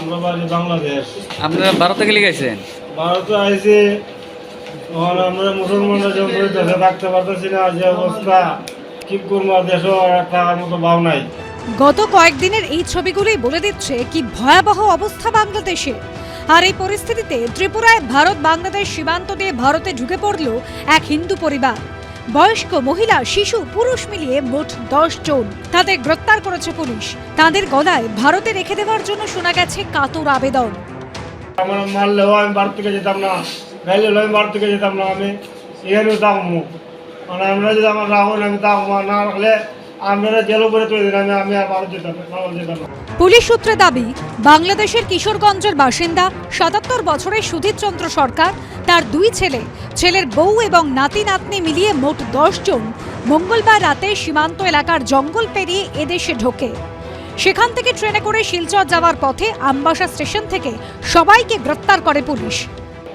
আমরা বাড়ি বাংলাদেশ। আপনারা ভারতে গেলে গেছেন? ভারতে আইসি, তখন আমরা মুসলমানরা যখন দেশে থাকতে পারতেছি না, যে অবস্থা কি করবো, দেশও থাকার মতো ভাব নাই। গত কয়েকদিনের এই ছবিগুলোই বলে দিচ্ছে কি ভয়াবহ অবস্থা বাংলাদেশে। আর এই পরিস্থিতিতে ত্রিপুরায় ভারত বাংলাদেশ সীমান্ত দিয়ে ভারতে ঢুকে পড়ল এক হিন্দু পরিবার। বয়স্ক মহিলা, শিশু, পুরুষ মিলিয়ে মোট 10 জন। তাদের গ্রেপ্তার করেছে পুলিশ। তাদের গলায় ভারতে রেখে দেওয়ার জন্য শোনা গেছে কাতর আবেদন। আমার মারলেও আমি ভারত থেকে যেতাম না, গাইলেও আমি ভারত থেকে যেতাম না, আমি এখানেও থাকবো। মানে আমরা যদি আমার রাখুন, আমি থাকবো, না রাখলে আপনারা জেলও করে তুলে দিন, আমি আর ভারত যেতাম না। পুলিশ সূত্রে দাবি, বাংলাদেশের কিশোরগঞ্জের বাসিন্দা 77 বছরের সুধীর চন্দ্র সরকার, তার 2 ছেলে, ছেলের বউ এবং নাতি নাতনি মিলিয়ে মোট 10 জন মঙ্গলবার রাতে সীমান্ত এলাকার জঙ্গল পেরিয়ে এদেশে ঢোকে। সেখান থেকে ট্রেনে করে শিলচর যাওয়ার পথে আমবাসা স্টেশন থেকে সবাইকে গ্রেপ্তার করে পুলিশ।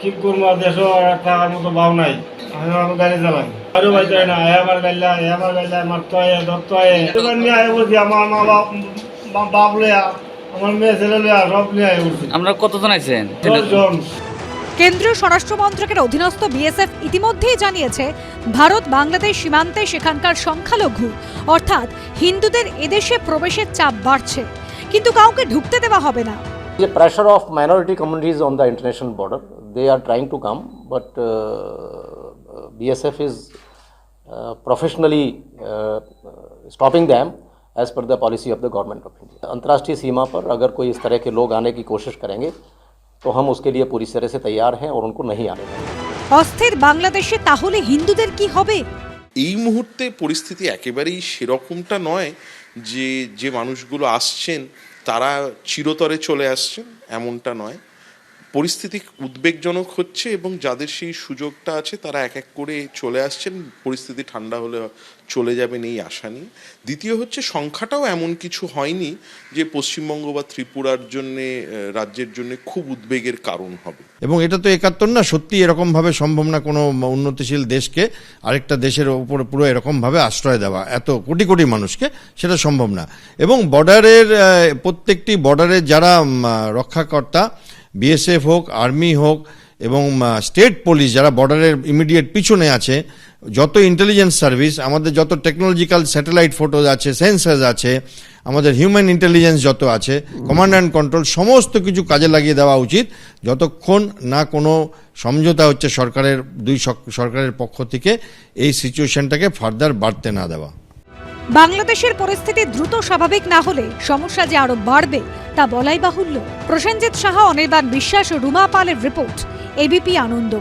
কি করবো, দেশও থাকার মতো ভাব নাই। আমি আমার গাড়ি চালাই, আরো ভাই চাই না, আমার গাইলা মারতে হয়, ধরতে হয়। নিয়ে আয় বলছি, আমার মা বাপ লিয়া, আমার মেয়ে ছেলে লিয়া, সব নিয়ে আয় বলছি। আমরা কতজন আছেন? 10 জন। কেন্দ্রীয় স্বরাষ্ট্র মন্ত্রকের অধীনস্থ বিএসএফ ইতিমধ্যেই জানিয়েছে, ভারত বাংলাদেশ সীমান্তে সেখানকার সংখ্যালঘু অর্থাৎ হিন্দুদের এদেশে প্রবেশের চাপ বাড়ছে, কিন্তু কাউকে ঢুকতে দেওয়া হবে না। The pressure of minority communities on the international border, they are trying to come, but BSF is professionally stopping them as per the policy of the government of India. अंतर्राष्ट्रीय सीमा पर अगर कोई इस तरह के लोग आने की कोशिश करेंगे तो हम उसके लिए पूरी तरह से तैयार हैं और उनको नहीं आने देंगे। অস্থির বাংলাদেশে তাহলে হিন্দুদের কি হবে? এই মুহূর্তে পরিস্থিতি একেবারেই সেরকমটা নয় যে যে মানুষগুলো আসছেন তারা চিরতরে চলে আসছেন, এমনটা নয়। পরিস্থিতি উদ্বেগজনক হচ্ছে এবং যাদের সেই সুযোগটা আছে তারা এক এক করে চলে আসছেন। পরিস্থিতি ঠান্ডা হলে চলে যাবেন এই আশা নিয়ে। দ্বিতীয় হচ্ছে, সংখ্যাটাও এমন কিছু হয়নি যে পশ্চিমবঙ্গ বা ত্রিপুরার জন্যে, রাজ্যের জন্য খুব উদ্বেগের কারণ হবে। এবং এটা তো 71 না, সত্যি এরকমভাবে সম্ভব না কোনো উন্নতিশীল দেশকে আরেকটা দেশের উপরে পুরো এরকমভাবে আশ্রয় দেওয়া, এত কোটি কোটি মানুষকে, সেটা সম্ভব না। এবং বর্ডারের প্রত্যেকটি বর্ডারের যারা রক্ষাকর্তা, বিএসএফ হোক, আর্মি হোক এবং স্টেট পুলিশ যারা বর্ডারের ইমিডিয়েট পিছনে আছে, যত ইন্টেলিজেন্স সার্ভিস, আমাদের যত টেকনোলজিক্যাল স্যাটেলাইট ফটোজ আছে, সেন্সার্স আছে, আমাদের হিউম্যান ইন্টেলিজেন্স যত আছে, কমান্ড অ্যান্ড কন্ট্রোল, সমস্ত কিছু কাজে লাগিয়ে দেওয়া উচিত যতক্ষণ না কোনো সমঝোতা হচ্ছে দুই সরকারের পক্ষ থেকে এই সিচুয়েশনটাকে ফার্দার বাড়তে না দেওয়া। বাংলাদেশের পরিস্থিতি দ্রুত স্বাভাবিক না হলে সমস্যা যে আরো বাড়বে তা বলাই বাহুল্য। প্রসেনজিৎ সাহা, অনির্বাণ বিশ্বাস ও রুমা পালের রিপোর্ট, এবিপি আনন্দ।